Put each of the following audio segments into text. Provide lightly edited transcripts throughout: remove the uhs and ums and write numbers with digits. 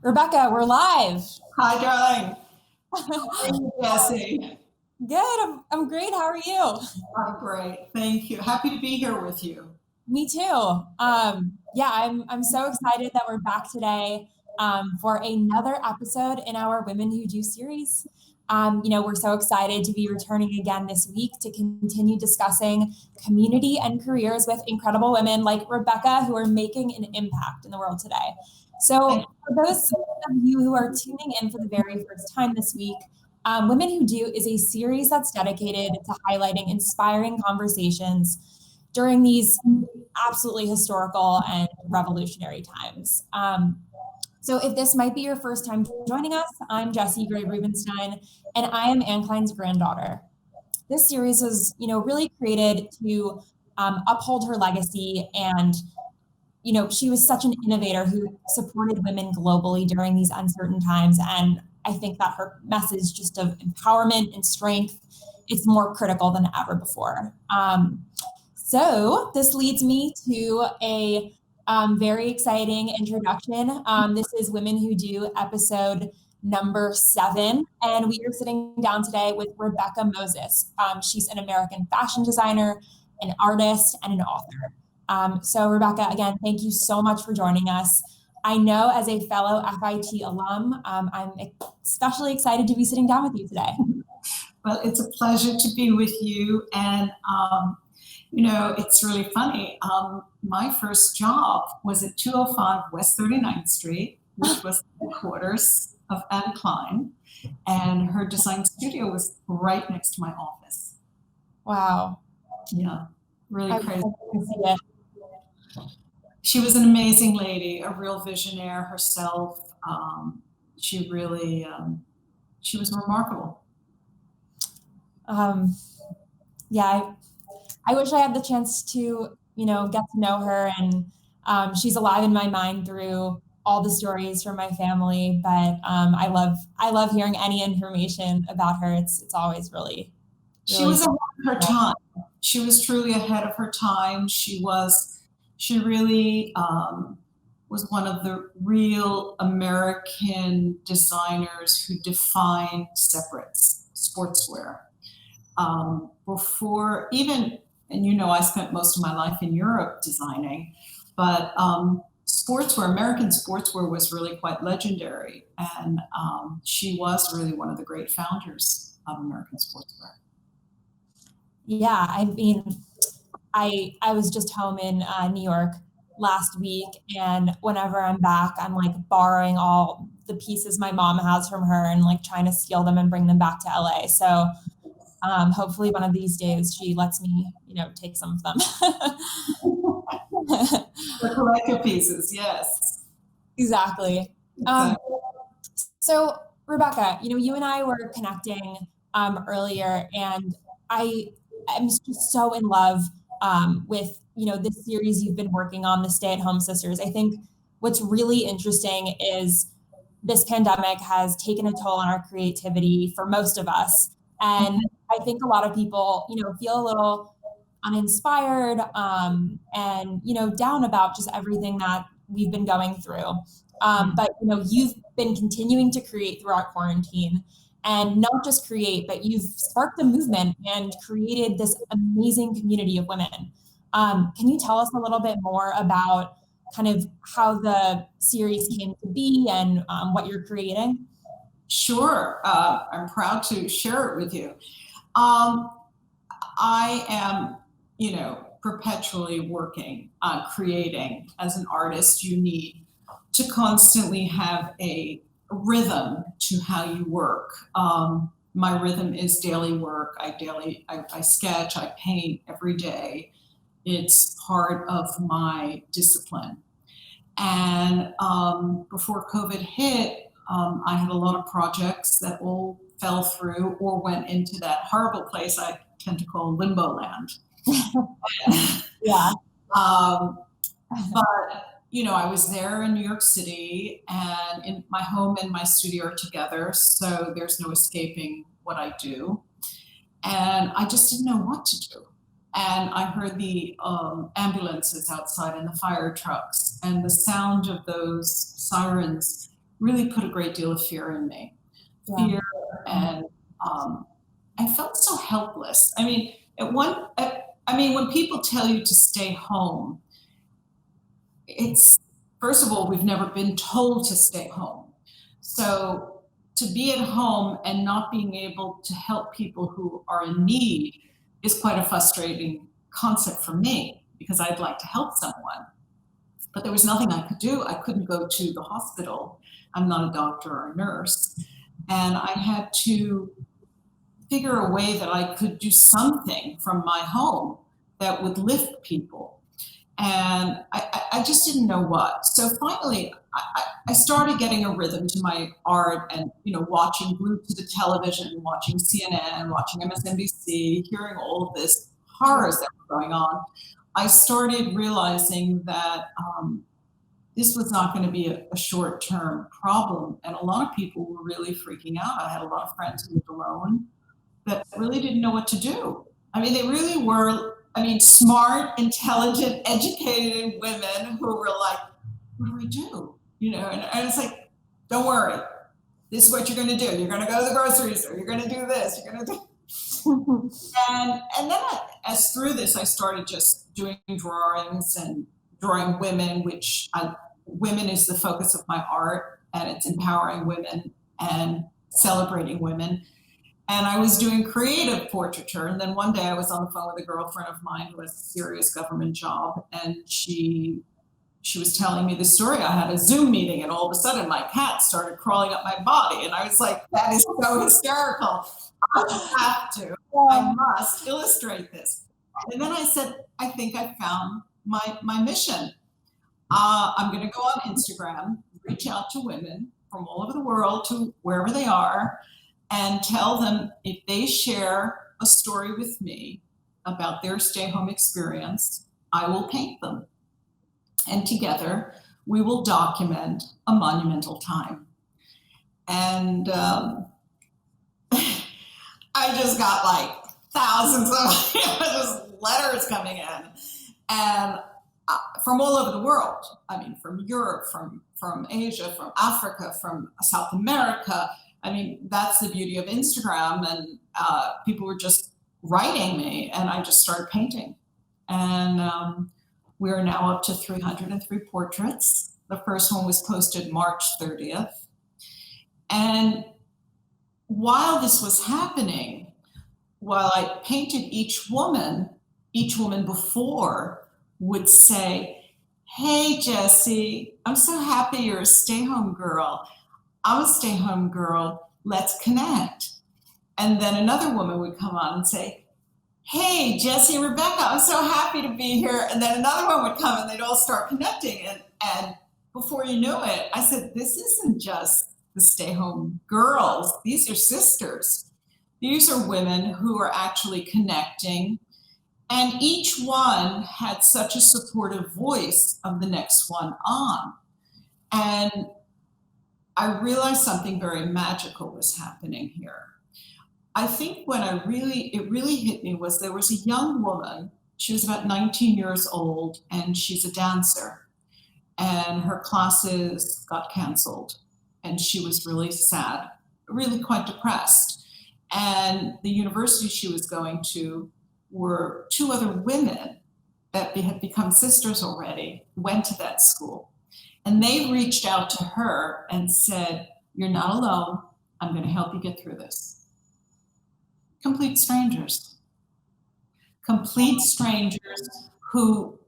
Rebecca, we're live. Hi, darling. How are you, Jesse? Good. I'm great. How are you? I'm great. Thank you. Happy to be here with you. Me too. Yeah, I'm so excited that we're back today for another episode in our Women Who Do series. We're so excited to be returning again this week to continue discussing community and careers with incredible women like Rebecca who are making an impact in the world today. Thank So, for those of you who are tuning in for the very first time this week, Women Who Do is a series that's dedicated to highlighting inspiring conversations during these absolutely historical and revolutionary times. So if this might be your first time joining us, I'm Jessie Gray Rubenstein, and I am Anne Klein's granddaughter. This series was, really created to uphold her legacy and she was such an innovator who supported women globally during these uncertain times. And I think that her message just of empowerment and strength is more critical than ever before. So this leads me to a very exciting introduction. This is Women Who Do episode number 7, and we are sitting down today with Rebecca Moses. She's an American fashion designer, an artist, and an author. So Rebecca, again, thank you so much for joining us. I know as a fellow FIT alum, I'm especially excited to be sitting down with you today. Well, it's a pleasure to be with you. And, it's really funny. My first job was at 205 West 39th Street, which was the headquarters of Anne Klein. And her design studio was right next to my office. Wow. Yeah, really crazy. See it. She was an amazing lady, a real visionary herself. She really, she was remarkable. Yeah, I wish I had the chance to, get to know her, and she's alive in my mind through all the stories from my family. But I love hearing any information about her. It's always really. She was ahead of her time. She was truly ahead of her time. She really was one of the real American designers who defined separates sportswear. Before even, and I spent most of my life in Europe designing, but American sportswear was really quite legendary. And she was really one of the great founders of American sportswear. Yeah, I mean, I was just home in New York last week, and whenever I'm back, I'm like borrowing all the pieces my mom has from her and like trying to steal them and bring them back to LA. So hopefully one of these days she lets me, take some of them. The collector pieces, yes. Exactly. So Rebecca, you and I were connecting earlier, and I am just so in love with, this series you've been working on, the Stay at Home Sisters. I think what's really interesting is this pandemic has taken a toll on our creativity for most of us. And I think a lot of people, feel a little uninspired and, down about just everything that we've been going through. But, you've been continuing to create throughout quarantine, and not just create, but you've sparked a movement and created this amazing community of women. Can you tell us a little bit more about kind of how the series came to be and what you're creating? Sure. I'm proud to share it with you. I am, perpetually working on creating. As an artist, you need to constantly have a rhythm to how you work. My rhythm is daily work. I sketch, I paint every day. It's part of my discipline. And before COVID hit, I had a lot of projects that all fell through or went into that horrible place I tend to call limbo land. Yeah. But I was there in New York City, and in my home and my studio are together, so there's no escaping what I do. And I just didn't know what to do. And I heard the ambulances outside and the fire trucks, and the sound of those sirens really put a great deal of fear in me. Yeah. Fear and I felt so helpless. I mean, when people tell you to stay home, it's first of all, we've never been told to stay home. So to be at home and not being able to help people who are in need is quite a frustrating concept for me because I'd like to help someone. But there was nothing I could do. I couldn't go to the hospital. I'm not a doctor or a nurse. And I had to figure a way that I could do something from my home that would lift people. And I just didn't know what. So finally, I started getting a rhythm to my art and, watching glued to the television, watching CNN, watching MSNBC, hearing all of this horrors that were going on. I started realizing that this was not going to be a short-term problem. And a lot of people were really freaking out. I had a lot of friends who lived alone that really didn't know what to do. I mean, they really were, smart, intelligent, educated women who were like, what do we do? And it's like, don't worry. This is what you're going to do. You're going to go to the grocery store. You're going to do this. You're going to do. And then as through this, I started just doing drawings and drawing women, women is the focus of my art, and it's empowering women and celebrating women. And I was doing creative portraiture. And then one day I was on the phone with a girlfriend of mine who has a serious government job. And she was telling me the story. I had a Zoom meeting and all of a sudden my cat started crawling up my body. And I was like, that is so hysterical. I have to, I must illustrate this. And then I said, I think I found my mission. I'm going to go on Instagram, reach out to women from all over the world to wherever they are, and tell them if they share a story with me about their stay-home experience, I will paint them. And together, we will document a monumental time. And I just got like thousands of just letters coming in. And from all over the world. I mean, from Europe, from Asia, from Africa, from South America. I mean, that's the beauty of Instagram. And people were just writing me, and I just started painting. And we are now up to 303 portraits. The first one was posted March 30th. And while this was happening, while I painted each woman before would say, hey, Jessie, I'm so happy you're a stay-home girl. I'm a stay-home girl. Let's connect. And then another woman would come on and say, hey, Jessie and Rebecca, I'm so happy to be here. And then another one would come and they'd all start connecting. And before you knew it, I said, this isn't just the stay-home girls. These are sisters. These are women who are actually connecting. And each one had such a supportive voice of the next one on. And I realized something very magical was happening here. I think when it really hit me was there was a young woman, she was about 19 years old, and she's a dancer. And her classes got canceled. And she was really sad, really quite depressed. And the university she was going to were two other women that had become sisters already, went to that school. And they reached out to her and said, you're not alone. I'm going to help you get through this. Complete strangers. Complete strangers who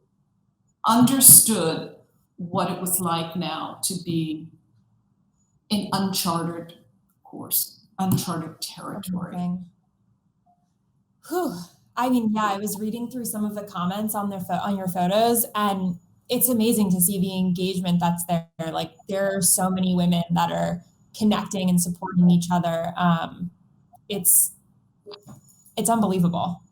understood what it was like now to be in uncharted territory. Whew. I mean, yeah, I was reading through some of the comments on on your photos, and it's amazing to see the engagement that's there. Like, there are so many women that are connecting and supporting each other. It's unbelievable.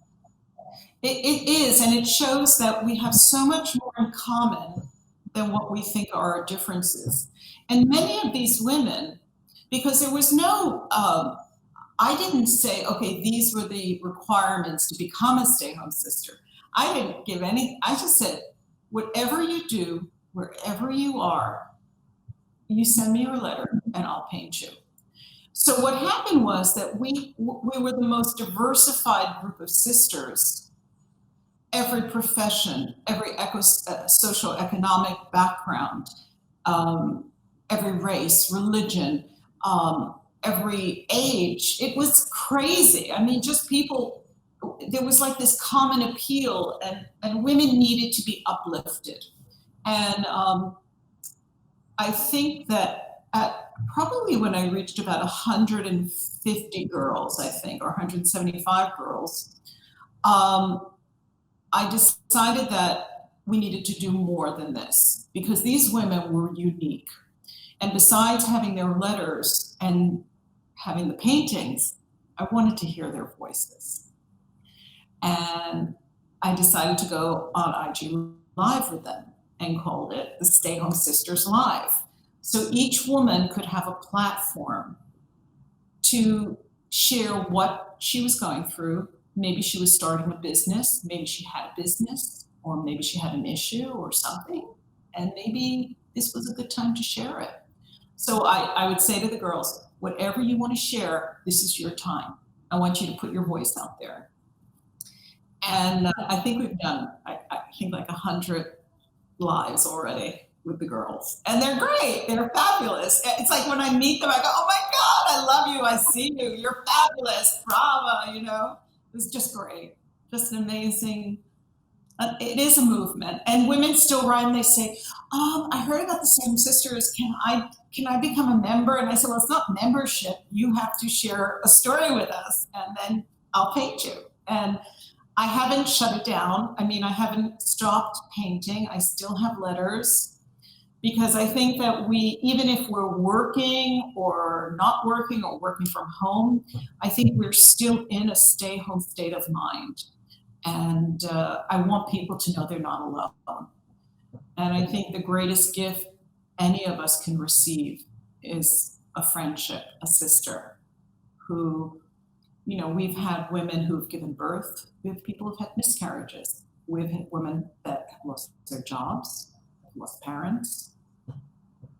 It is, and it shows that we have so much more in common than what we think are our differences. And many of these women, because there was no, I didn't say, okay, these were the requirements to become a stay-home sister. I didn't give any, I just said, whatever you do, wherever you are, you send me your letter and I'll paint you. So what happened was that we were the most diversified group of sisters, every profession, every social economic background, um, every race, religion, every age. It was crazy. I mean, just people, there was like this common appeal, and women needed to be uplifted. And I think that at probably when I reached about 150 girls, I think, or 175 girls, um, I decided that we needed to do more than this because these women were unique. And besides having their letters and having the paintings, I wanted to hear their voices. And I decided to go on IG Live with them and called it the Stay Home Sisters Live. So each woman could have a platform to share what she was going through. Maybe she was starting a business, maybe she had a business, or maybe she had an issue or something, and maybe this was a good time to share it. So I would say to the girls, whatever you want to share, this is your time. I want you to put your voice out there. And I think we've done, I think like 100 lives already with the girls. And they're great. They're fabulous. It's like when I meet them, I go, oh my God, I love you. I see you. You're fabulous. Brava, you know. It was just great. Just an amazing, it is a movement. And women still write and they say, I heard about the Same Sisters. Can I become a member? And I said, well, it's not membership. You have to share a story with us and then I'll paint you. And I haven't shut it down. I mean, I haven't stopped painting. I still have letters because I think that even if we're working or not working or working from home, I think we're still in a stay home state of mind. And I want people to know they're not alone. And I think the greatest gift any of us can receive is a friendship, a sister who, you know, we've had women who've given birth, we have people who've had miscarriages, we've had women that have lost their jobs, lost parents.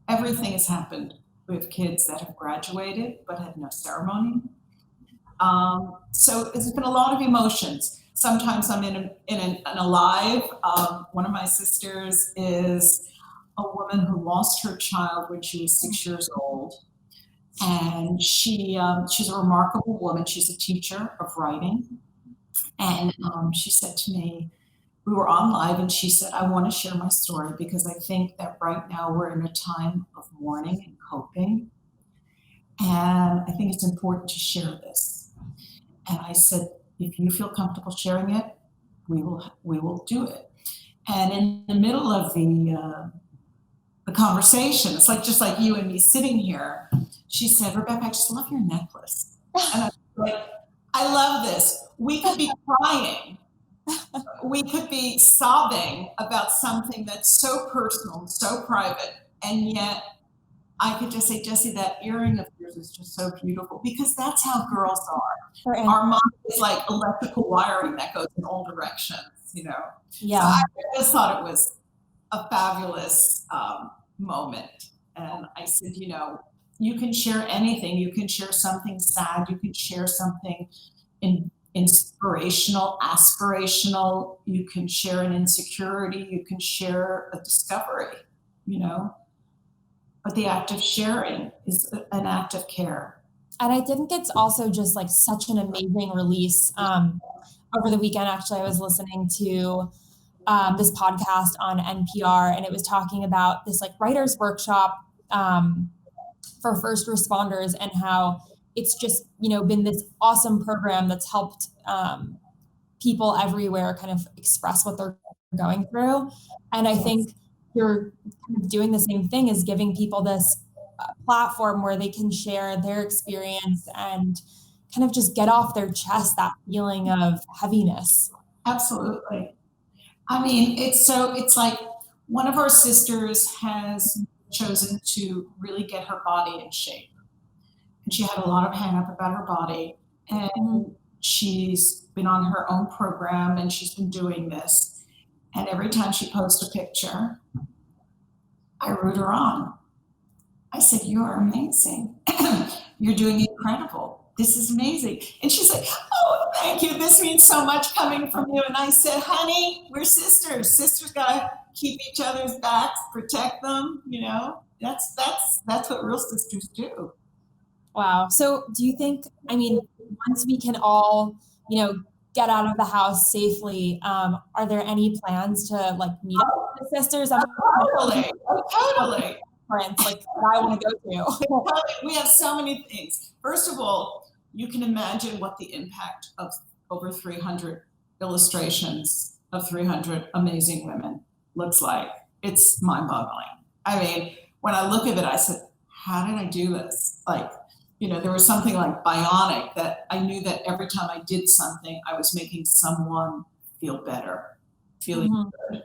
Everything has happened. We have kids that have graduated but had no ceremony. So there's been a lot of emotions. Sometimes I'm in a live. One of my sisters is a woman who lost her child when she was 6 years old. And she's a remarkable woman. She's a teacher of writing. And she said to me, we were on live, and she said, I want to share my story because I think that right now we're in a time of mourning and coping. And I think it's important to share this. And I said, if you feel comfortable sharing it, we will do it. And in the middle of the conversation, it's like just like you and me sitting here, she said, Rebecca, I just love your necklace. And I was like, I love this. We could be crying. We could be sobbing about something that's so personal and so private. And yet I could just say, Jessie, that earring of yours is just so beautiful because that's how girls are. Our mind is like electrical wiring that goes in all directions, you know? Yeah. So I just thought it was a fabulous moment. And I said, you know, you can share anything. You can share something sad. You can share something inspirational, aspirational. You can share an insecurity. You can share a discovery, you know. But the act of sharing is an act of care. And I think it's also just like such an amazing release. Over the weekend, actually, I was listening to this podcast on NPR, and it was talking about this like writer's workshop for first responders and how it's just, you know, been this awesome program that's helped people everywhere kind of express what they're going through. And I think you're kind of doing the same thing as giving people this platform where they can share their experience and kind of just get off their chest that feeling of heaviness. Absolutely. I mean, it's like one of our sisters has chosen to really get her body in shape. And she had a lot of hang up about her body. And she's been on her own program and she's been doing this. And every time she posts a picture, I root her on. I said, "You're amazing. You're doing incredible. This is amazing." And she's like, "Oh, thank you. This means so much coming from you." And I said, "Honey, we're sisters. Sisters gotta keep each other's backs, protect them. You know, that's what real sisters do." Wow. So do you think, I mean, once we can all, get out of the house safely, are there any plans to like meet up with the sisters? I'm Totally, totally. conference like that I want to go to. We have so many things. First of all, you can imagine what the impact of over 300 illustrations of 300 amazing women looks like. It's mind-boggling. I mean, when I look at it, I said, how did I do this? Like, there was something like bionic that I knew that every time I did something, I was making someone feel better, feeling Mhm. good.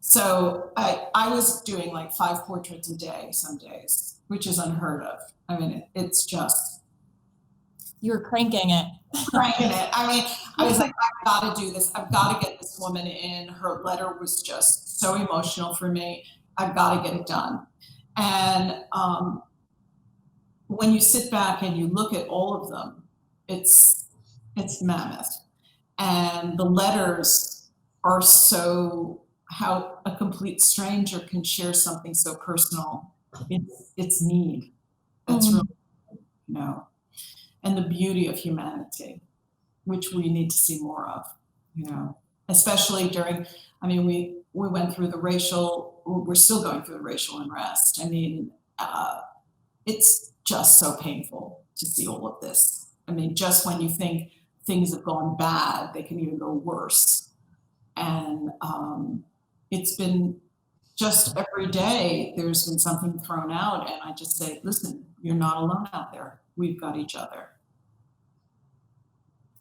So I was doing like 5 portraits a day some days, which is unheard of. I mean, it's just You're cranking it. cranking it. I mean, I was like, I've got to do this. I've got to get this woman in. Her letter was just so emotional for me. I've got to get it done. And when you sit back and you look at all of them, it's mammoth. And the letters are so how a complete stranger can share something so personal. It's need. That's really, Mhm. you know, and the beauty of humanity, which we need to see more of, especially during, I mean, we went through we're still going through the racial unrest. I mean, it's just so painful to see all of this. I mean, just when you think things have gone bad, they can even go worse. And it's been just every day there's been something thrown out, and I just say, listen, you're not alone out there. We've got each other.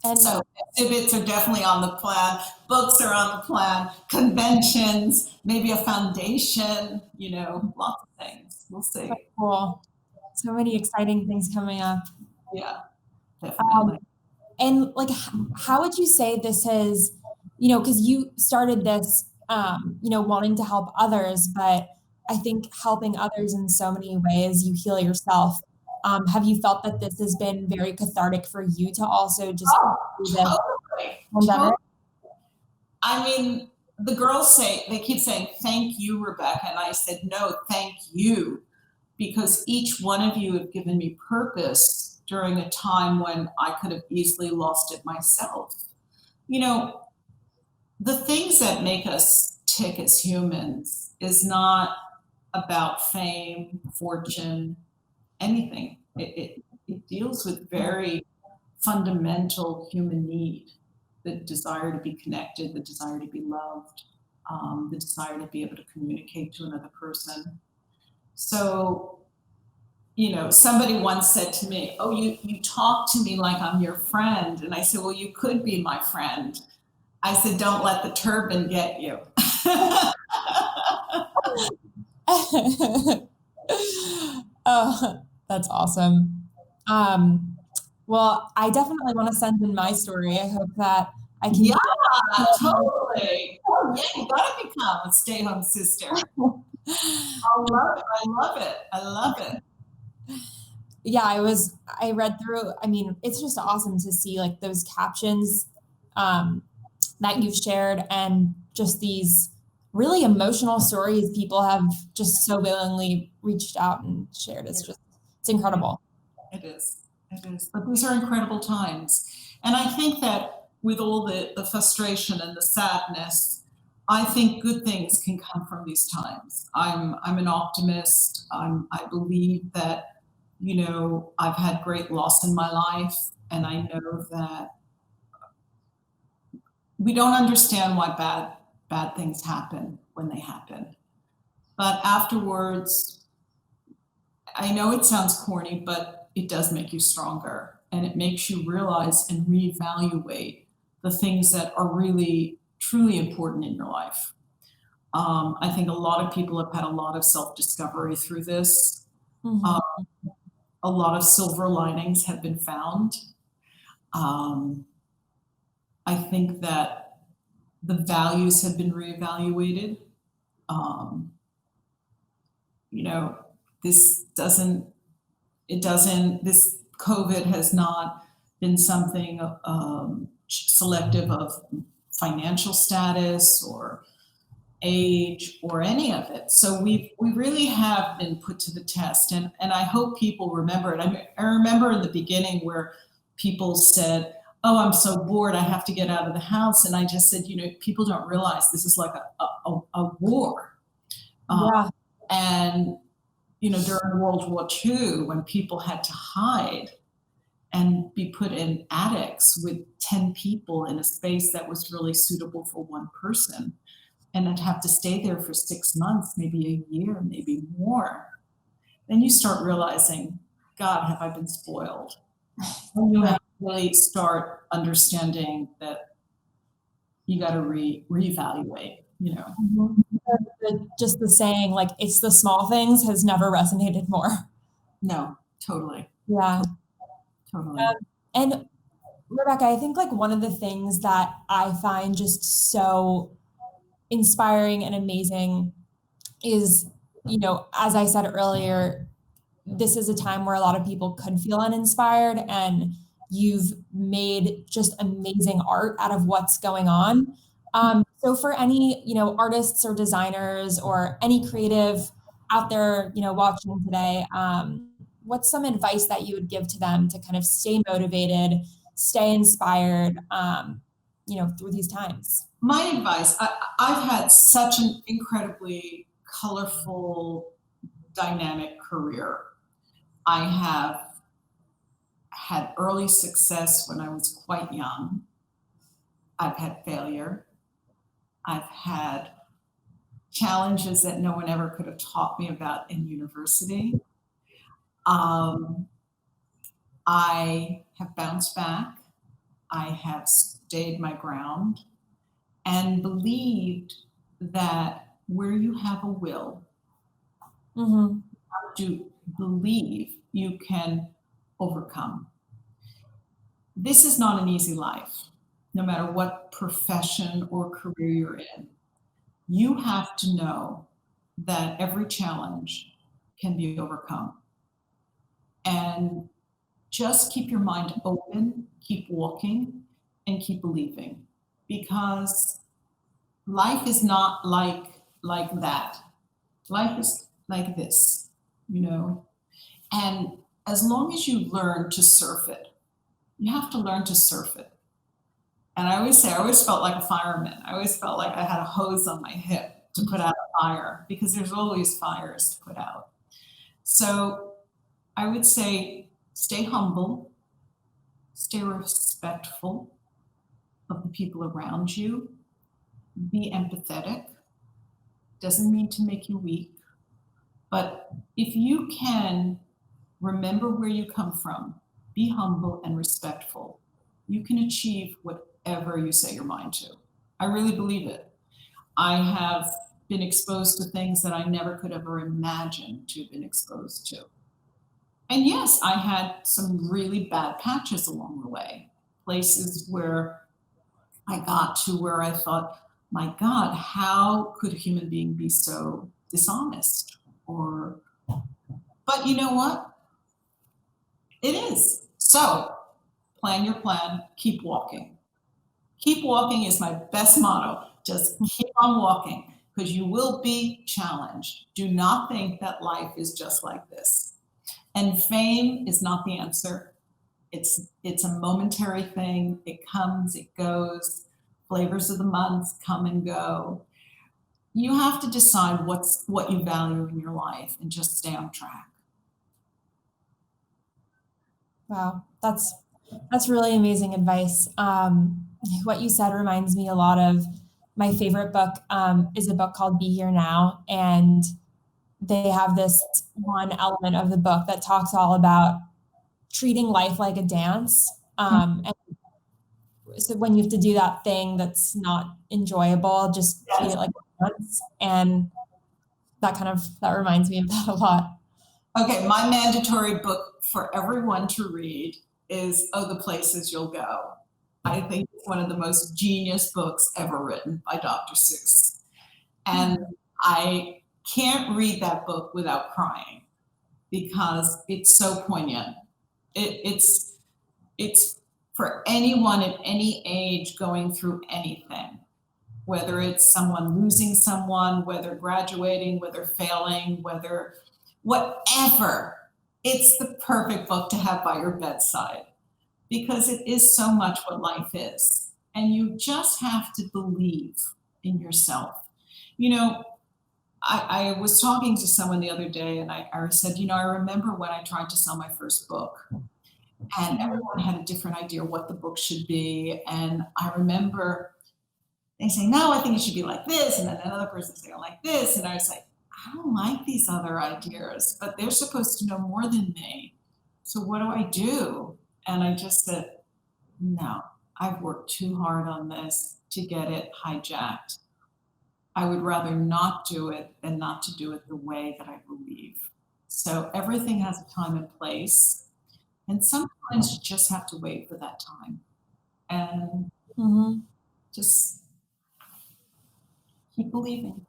And So exhibits are definitely on the plan. Books are on the plan. Conventions, maybe a foundation. Lots of things. We'll so see. cool. So many exciting things coming up. Yeah, Um, definitely. and like, how would you say this has, because you started this, wanting to help others, but I think helping others in so many ways, you heal yourself. Have you felt that this has been very cathartic for you to also just Oh, through this totally. pandemic? Totally. I mean, the girls they keep saying, thank you, Rebecca. And I said, no, thank you, because each one of you have given me purpose during a time when I could have easily lost it myself. You know, the things that make us tick as humans is not about fame, fortune, anything. It deals with very fundamental human need, the desire to be connected, the desire to be loved, the desire to be able to communicate to another person. So, somebody once said to me, oh, you talk to me like I'm your friend. And I said, well, you could be my friend. I said, don't let the turban get you. Oh, that's awesome. Um, well, I definitely want to send in my story. I hope that I can Yeah, be totally. Oh, yeah, you gotta become a stay home sister. I love it. I love it. I love it. Yeah, I read through, I mean, it's just awesome to see like those captions um, that you've shared and just these really emotional stories people have just so willingly reached out and shared. It's Yeah. incredible. It is. It is. But these are incredible times. And I think that with all the frustration and the sadness, I think good things can come from these times. I'm an optimist. I believe that, I've had great loss in my life, and I know that we don't understand why bad things happen when they happen. But afterwards, I know it sounds corny, but it does make you stronger, and it makes you realize and reevaluate the things that are really, truly important in your life. I think a lot of people have had a lot of self discovery through this. Mhm. Uh, a lot of silver linings have been found. Um, I think that the values have been reevaluated. Um, you know, this doesn't, it doesn't, this COVID has not been something selective of financial status or age or any of it. So we really have been put to the test, and I hope people remember it. I remember in the beginning where people said, "Oh, I'm so bored, I have to get out of the house," and I just said, people don't realize this is like a war. Yeah. And during World War II, when people had to hide and be put in attics with 10 people in a space that was really suitable for one person, and I'd have to stay there for 6 months, maybe a year, maybe more, then you start realizing, God, have I been spoiled? And you have to really start understanding that you got to reevaluate. Mhm. Just the saying, like, it's the small things has never resonated more. No, totally, Yeah. totally. And Rebecca, I think like one of the things that I find just so inspiring and amazing is, as I said earlier, this is a time where a lot of people could feel uninspired, and you've made just amazing art out of what's going on. So for any, artists or designers or any creative out there, watching today, what's some advice that you would give to them to kind of stay motivated, stay inspired, through these times? My advice, I've had such an incredibly colorful, dynamic career. I have had early success when I was quite young. I've had failure. I've had challenges that no one ever could have taught me about in university. Um, I have bounced back. I have stayed my ground and believed that where you have a will, Hmm. to believe you can overcome. This is not an easy life, no matter what profession or career you're in. You have to know that every challenge can be overcome. And just keep your mind open, keep walking, and keep believing. Because life is not like that. Life is like this, you know. And as long as you learn to surf it, you have to learn to surf it. And I always say, I always felt like a fireman. I always felt like I had a hose on my hip to put out a fire because there's always fires to put out. So I would say stay humble, stay respectful of the people around you, be empathetic. Doesn't mean to make you weak, but if you can remember where you come from, be humble and respectful, you can achieve whatever you set your mind to. I really believe it. I have been exposed to things that I never could ever imagine to have been exposed to. And yes, I had some really bad patches along the way, places where I got to where I thought, my God, how could a human being be so dishonest? Or, but you know what? It is. So plan your plan, keep walking. Keep walking is my best motto. Just keep on walking because you will be challenged. Do not think that life is just like this. And fame is not the answer. It's a momentary thing. It comes, it goes. Flavors of the month come and go. You have to decide what you value in your life and just stay on track. Wow, that's really amazing advice. What you said reminds me a lot of my favorite book, is a book called Be Here Now, and they have this one element of the book that talks all about treating life like a dance. And so when you have to do that thing that's not enjoyable, just treat it like a dance. And that reminds me of that a lot. Okay, my mandatory book for everyone to read is Oh, the Places You'll Go. I think it's one of the most genius books ever written by Dr. Seuss. And I can't read that book without crying. because it's so poignant. It's for anyone at any age going through anything, whether it's someone losing someone, whether graduating, whether failing, whether whatever. It's the perfect book to have by your bedside because it is so much what life is. And you just have to believe in yourself. You know, I was talking to someone the other day and I said, I remember when I tried to sell my first book and everyone had a different idea what the book should be. And I remember they say, no, I think it should be like this. And then another person say, like this. And I was like, I don't like these other ideas, but they're supposed to know more than me. So what do I do? And I just said, no, I've worked too hard on this to get it hijacked. I would rather not do it than not to do it the way that I believe. So everything has a time and place. And sometimes you just have to wait for that time and just keep believing.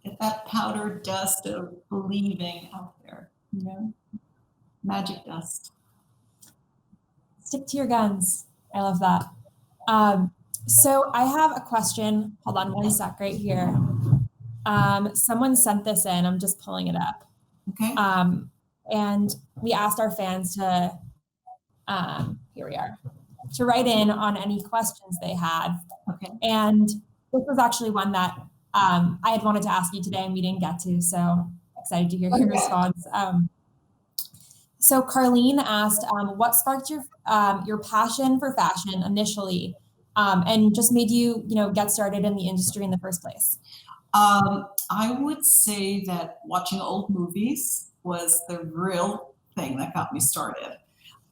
Get that powdered dust of believing out there, magic dust. Stick to your guns. I love that. So I have a question. Hold on one sec right here. Someone sent this in. I'm just pulling it up. Okay. And we asked our fans to, here we are, to write in on any questions they had. Okay. And this was actually one that I had wanted to ask you today and we didn't get to, so excited to hear your response. So Carlene asked, what sparked your passion for fashion initially, and just made you, get started in the industry in the first place? I would say that watching old movies was the real thing that got me started.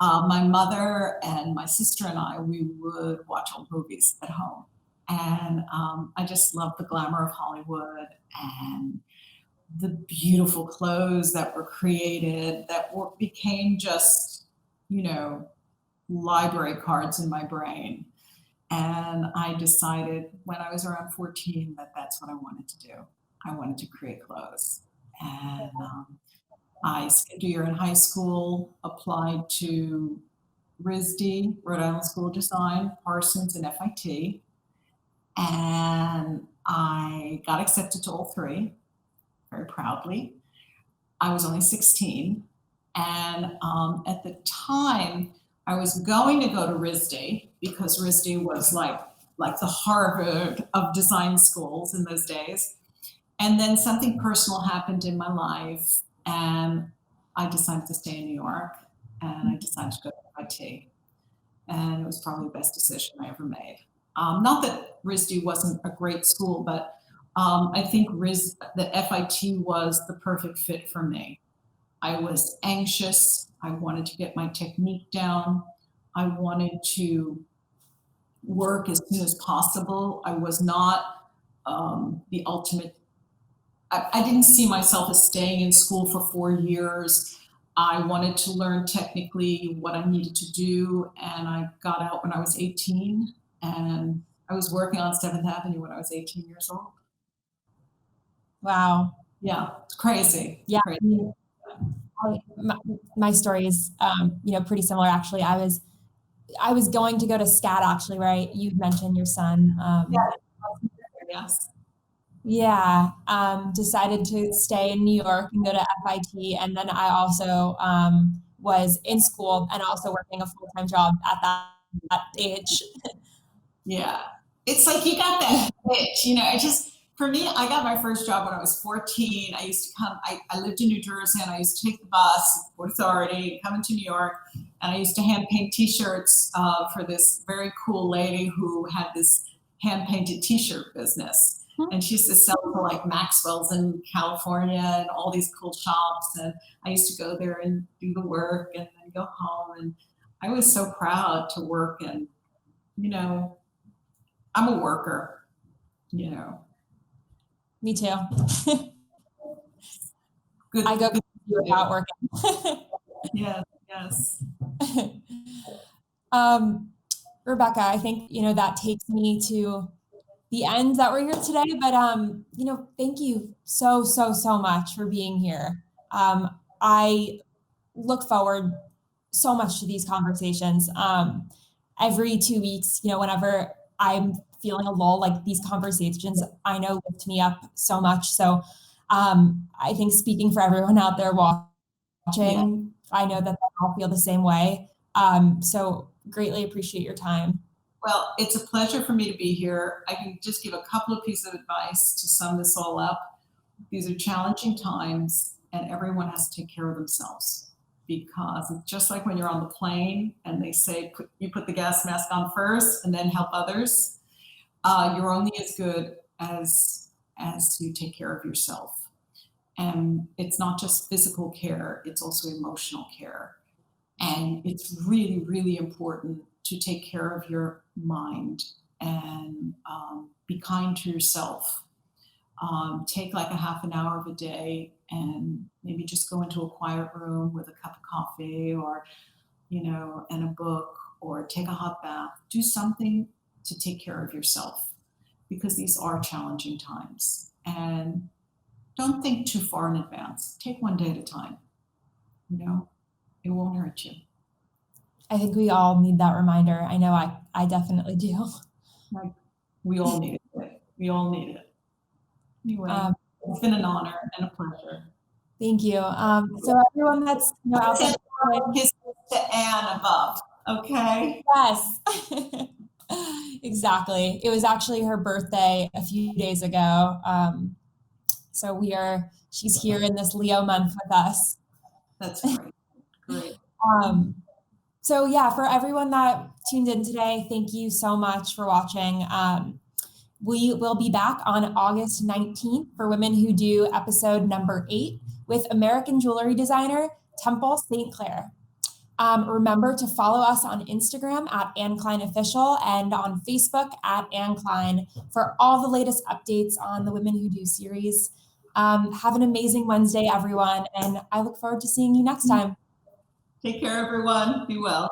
My mother and my sister and I, we would watch old movies at home. And I just loved the glamour of Hollywood and the beautiful clothes that were created that became just, library cards in my brain. And I decided when I was around 14 that that's what I wanted to do. I wanted to create clothes. And I skipped a year in high school, applied to RISD, Rhode Island School of Design, Parsons, and FIT. And I got accepted to all three, very proudly. I was only 16. And at the time, I was going to go to RISD because RISD was like the Harvard of design schools in those days. And then something personal happened in my life, and I decided to stay in New York, and I decided to go to FIT. And it was probably the best decision I ever made. Not that RISD wasn't a great school, but I think the FIT was the perfect fit for me. I was anxious. I wanted to get my technique down. I wanted to work as soon as possible. I was not the ultimate. I didn't see myself as staying in school for 4 years. I wanted to learn technically what I needed to do, and I got out when I was 18, and I was working on 7th Avenue when I was 18 years old. Wow. Yeah, it's crazy. Yeah. Crazy. My story is, pretty similar. Actually, I was going to go to SCAD, actually, right? You mentioned your son. Yes. Yeah. Decided to stay in New York and go to FIT. And then I also was in school and also working a full-time job at that age. Yeah. It's like you got that itch, for me, I got my first job when I was 14. I used to come, I lived in New Jersey, and I used to take the bus, Port Authority, come into New York, and I used to hand paint t-shirts for this very cool lady who had this hand painted t-shirt business. And she used to sell for like Maxwell's in California and all these cool shops. And I used to go there and do the work and then go home. And I was so proud to work. And, I'm a worker, Me too. Good. I go without working. Yes. Rebecca, I think, that takes me to the end that we're here today, but, thank you so much for being here. I look forward so much to these conversations. Every 2 weeks, whenever I'm feeling a lull, like these conversations, I know lift me up so much. So I think speaking for everyone out there Yeah. watching, I know that they all feel the same way. So greatly appreciate your time. Well, it's a pleasure for me to be here. I can just give a couple of pieces of advice to sum this all up. These are challenging times, and everyone has to take care of themselves, because it's just like when you're on the plane and they say you put the gas mask on first and then help others. You're only as good as you take care of yourself. And it's not just physical care, it's also emotional care. And it's really, really important to take care of your mind and be kind to yourself. Take like a half an hour of a day and maybe just go into a quiet room with a cup of coffee, or, and a book, or take a hot bath. Do something to take care of yourself, because these are challenging times. And don't think too far in advance. Take one day at a time. It won't hurt you. I think we all need that reminder. I know I definitely do. Like, we all need it. We all need it. Anyway, Um, it's been an honor and a pleasure. Thank you. So everyone that's out there, Kisses to Anne above. Okay. yes, exactly. It was actually her birthday a few days ago. So she's here in this Leo month with us. That's great. Great. So yeah, for everyone that tuned in today, thank you so much for watching. We will be back on August 19th for Women Who Do episode number 8 with American jewelry designer Temple St. Clair. Remember to follow us on Instagram at Anne Klein Official and on Facebook at Anne Klein for all the latest updates on the Women Who Do series. Have an amazing Wednesday, everyone, and I look forward to seeing you next time. Take care, everyone. Be well.